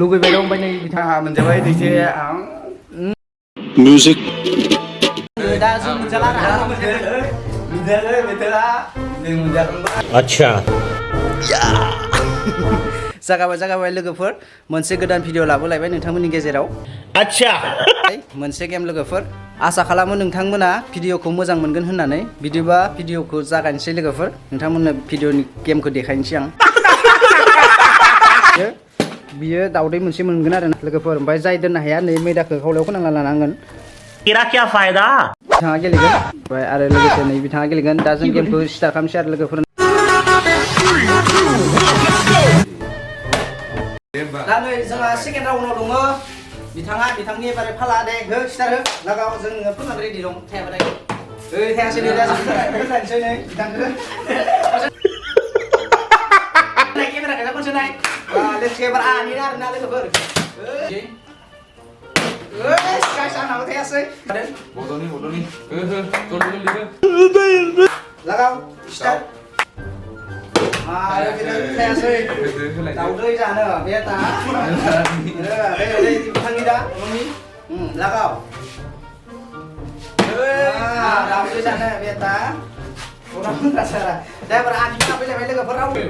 लुगैबाय दं ओमफ्राय नै बिथाङा मोनजाबाय दैसे आं Music. दा जों मोनजाला आरो मोनजाबाय बोथोरा जों मोनजाखांबाय अच्छा जागाबाय लोगोफोर मोनसे गोदान भिडिअ लाबोलायबाय नोंथांमोननि गेजेराव अच्छा मोनसे गेम लोगोफोर आसा खालामो नोंथांमोना भिडिअखौ मोजां मोनगोन होननानै बिदिबा भिडिअखौ जागायनोसै लोगोफोर नोंथांमोननो भिडिअनि गेमखौ देखायनोसै आं बियो दाउदै मोनसे मोनगोन आरो ना लोगोफोर ओमफ्राय जाय दोननो हाया नै मैदाखौ खावलायाव फोनांना लानांगोन तेरा क्या फायदा बिथाङा गेलेगोन ओमफ्राय आरो लोगोसे नै बिथाङा गेलेगोन दा जों गेमखौ स्टार्ट खालामसै आरो लोगोफोर दा नै जोंहा सेकेन्ड राउन्डआव दङ बिथांनि एबारे फाला दे हो स्टार्ट हो लागाव जों नोङो फोनांनो रेडि दं थायाबाथाय थायासै नै दा जों फोनांसै नै बिथांखौ केमेराखौ जा खनसे नाय लेट्स गो एबार आनि आरोना लोगोफोर गाइस आंनाबो थायासै बद'नि लागाव स्टार्ट थायासै दाउदै जानो बे दा बिथांनि दा लागाव दाउदै जानो बे दा दा एबार आनि फैलायबाय लोगोफोर रावबो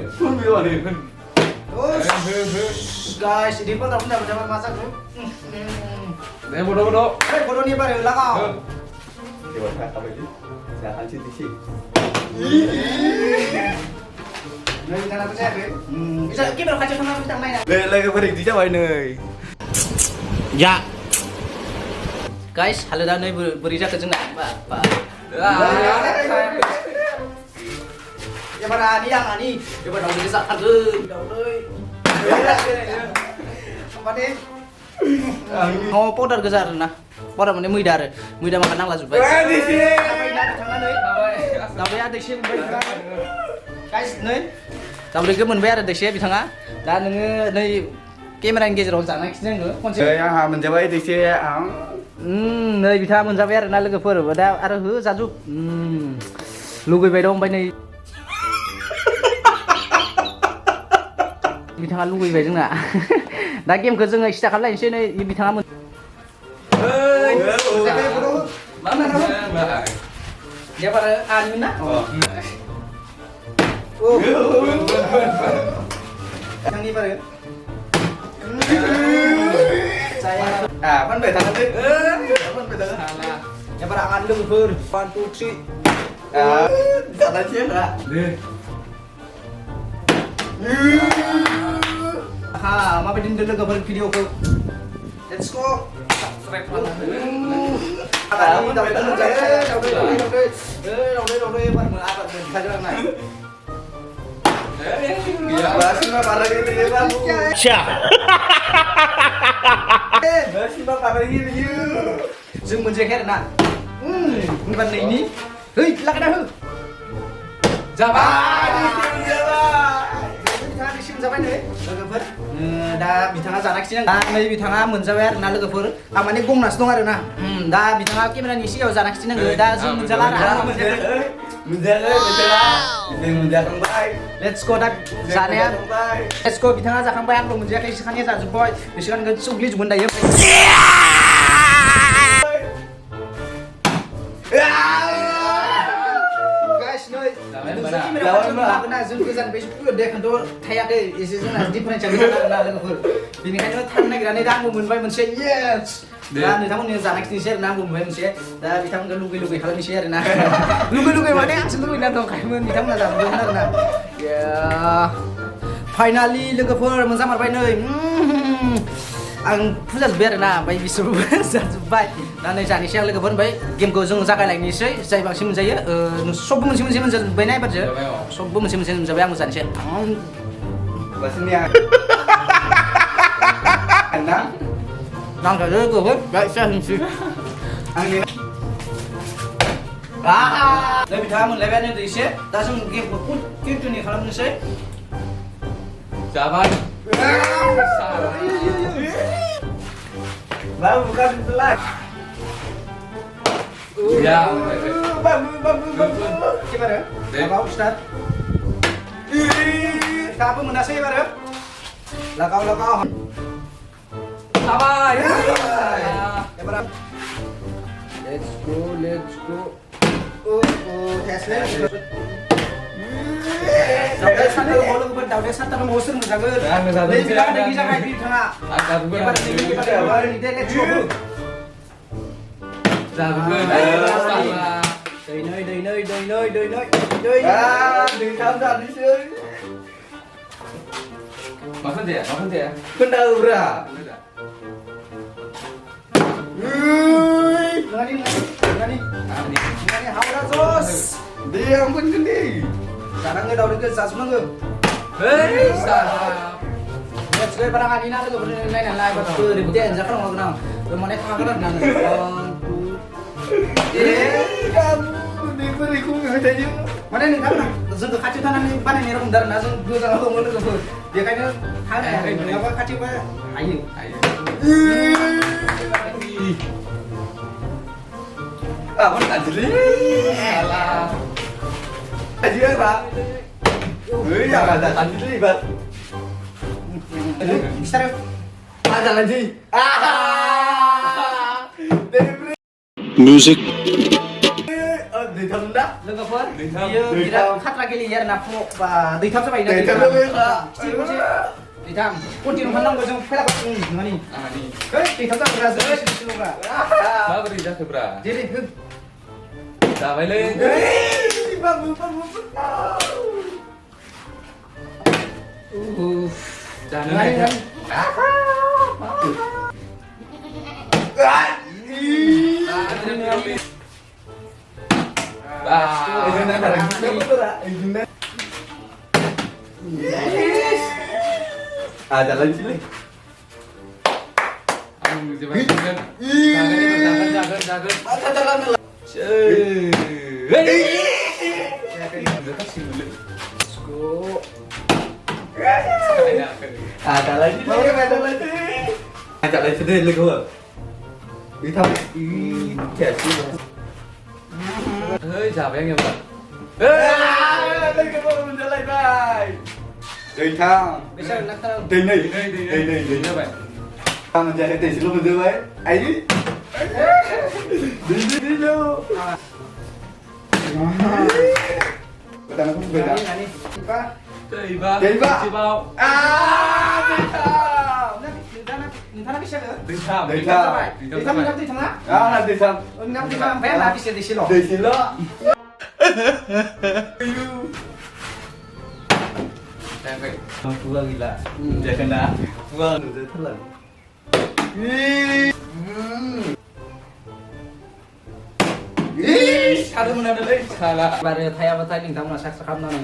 guys, ini pun tak dapat masak tu. bodoh Bodoh ni baru lagau. Coba apa lagi? Saya akan sisi. Ni nak apa saya? Bisa kita kacau sama kita main. Lagi balik di Jawa ini. ya Guys, halo dah ni beri saya kejeng nak. Ya pada ani yang ani, ya pada orang desa ada, apa ni? Oh, powder gejar na, powder mana muida makan nang lazu. Tapi ada sih guys, nih, tapi ke menbayar ada sih bitanga, dan nih kamera yang gejar orang sana, kisah nggak? Yang menjawab दैसे आं नै बिथाङा मोनजाबाय आरो ना लोगोफोर दा आरो हो जाजु लुगैबाय दं ओमफ्राय नै बिथाङा लुगैबाय जोंना दा गेमखौ जोङो स्टार्ट खालामलायनोसै नै बिथाङा dia pada anu na yang ini pada saya phân bể thằng đấy phân bể thằng là nhà bạn ăn được hơn quan tu sĩ cả là chết rồi ha mà bây giờ được cái video cơ let's go subscribe vào đâu đây bạn mở ai bạn thay cho này Basma parah gitu ya bang. अच्छा Basma parah gitu. Zoom menjaga nak. Bukan ini. Hei, lak dah. Jawab. Bitangan di sini jawab ni. Logofor. Dah bitangan jarak sini. Nih bitangan menjawab na logofor. Amane gong nas dong ada na. Dah bitangan kamera ni sih jarak sini dah zoom menjalan. menjaga betul menjaga Let's go dah sana. Let's go bitangan जाखांबाय आं menjaga isikannya जाजोब्बाय बिसोर kan sugli जुबन दायो guys नै लाबोना जों गोजान बे देखन्थ' थायाखै एसे जोंना डिफारेन्स जागोन आरोना लोगोफोर बेनिखायनो थांनो नागिरनानै दा आंबो मोनबाय मोनसे येस दा नोंथांमोननि जानायखिनिसै आरोना आंबो मोनबाय मोनसे दा बिथांमोनखौ लुगै खालामनोसै आरोना लुगै माने आंसो लुगैना दंखायोमोन बिथांमोना जाजोबदोंमोन आरोना फाइनालि लोगोफोर मोनजामारबाय नै आं फुजाजोब्बाय आरोना ओमफ्राय बिसोरबो जाजोब्बाय दा नै जानोसै आं लोगोफोर ओमफ्राय गेमखौ जों जागायलायनोसै जाय बांसिन मोनजायो सबबो मोनसे मोनजाजोब्बायना एबारसो सबबो मोनसे मोनजाबाय आंबो जानोसै bahasanya enak नांगौ लोगोफोर दा जाहैनोसै आंनि नै बिथाङा मोनलायबायानो एसे दा जों गेमखौ कन्टिनिउ खालामनोसै Jaman baru bukan telat ya gimana? Mau start? Kamu menasih baru? Lakau Let's go. Tesla. Daudnya satu mau logofor, daudnya satu mau usir muzagur. Lebih jangan lagi jangan di tengah. Lebar ini deh, let's go. Jagoan. Doi. Đừng tham gia đi chơi. Makan dia. Kendal bra. Ngani. Haudah jos. Dia ampun gede. Sekarang nggak daud ke sas mana? Hei, salah. Let's go barang ani nak ke berenang lain betul ribuan jangan orang kenal. Bermain kagak nang. Kamu diberi kunci aja. Mana nih kan? Zung kacu tanah nih mana nih orang dar nazung dua tanah orang mana tuh? Dia kayaknya hal apa kacu apa? Ayo. Apa tak jeli? Salah. Aja pak. Yang ada tadi libat. Mister, Ada lagi. Music. Di thầm đó. lu ngapur? Đi thăm. Dia Đi tidak thăm. kat lagi liar napo ba di tham sampai Di thăm đó biết ạ. di tham. Pun di rumah nang gojong pelak ngani. Ini. Di tham tak berasa di situ enggak. Apa beri dah kebra? Jadi Dah balik. Bangun. Jangan ngani. Jalan sini. Jangan. Go. Ada lagi. Ada lagi sedih lagi gua. Đi thăm. Trẻ xíu. Hơi chào với anh em ạ. Đây cái bọn mình sẽ lại bài. Đi thăm. Bisa nak tahu. Đây như vậy. Thăm mình sẽ để xuống mình đưa ấy. Ấy đi. Đi đâu. Kita nak Ngani beda. ngani. Apa? Tiba. Đi Đi thăm. Nintana bisa ke? Đi thăm. Di tham di tengah. Là đi thăm. Ngap di tengah. Vé lah bisa di sini. Đi xin lỗi. Gua gila. Dia kena. Gua udah telan. Ada mana ada lagi? Salah. Baru saya betul nih kamu masak sekam nana.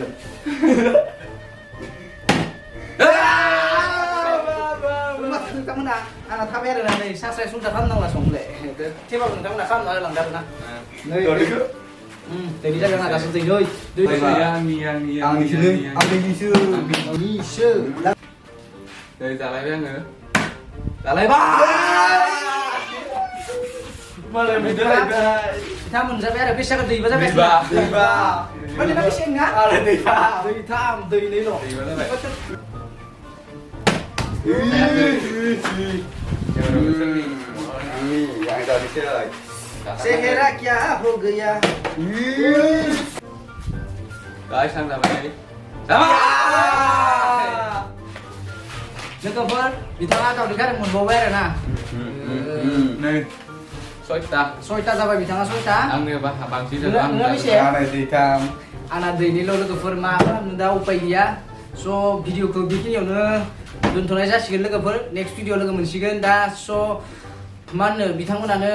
Kamu nak anak tapi ada nanti saya sudah kamu nang langsung le. Coba kamu nak kamu ada langgar nak. Rồi đi cứ. Jadi jangan ada sunting doi. Ang đi sư. Ang đi sư. Ni sư. Đây trả lại với anh nữa. Trả lại ba. Mà lại mình đưa lại về. Kita mun sampai ada bisa ke di mana Đi ba. Đi ba. Mana nak bisa enggak? Là đi thăm. Di tham di ni loh. Đi vào đó vậy. Yang dah đi chơi. Sehera kya ho gaya. Đấy sang làm này đi. Jaga ber, di tengah kau dengar mun bawa na. Này. Soi ta. Soita sampai di tengah soita. Ăn đi bà bằng chỉ là Enggak ăn. bisa. Yang này đi thăm. Anak ini lo ke firma nunda upaya. So video ko bikin yo na dontolnya जासिगोन लोगोफोर next video लोगो मोनसिगोन दा so mana बिथांमोनानो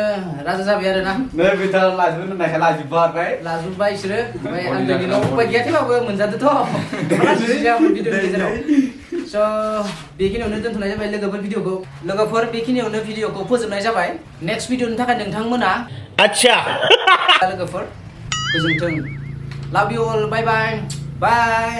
राजा जाबाय आरो ना Nơi bây giờ là chúng này là gì vợ đấy. लाजुबाय बिसोरो ओमफ्राय आं दिनैल' उपाय गैया थेवबाबो मोनजादोथ' माला जुजिया भिडिअनि गेजेराव स' बेखिनियावनो दोनथ'नाय जाबाय लोगोफोर बेखिनियावनो भिडिअखौ फोजोबनाय जाबाय नेक्स्ट भिडिअनि थाखाय नोंथांमोना अच्छा लोगोफोर गोजोन्थों लाभ इउ अल बाय बाय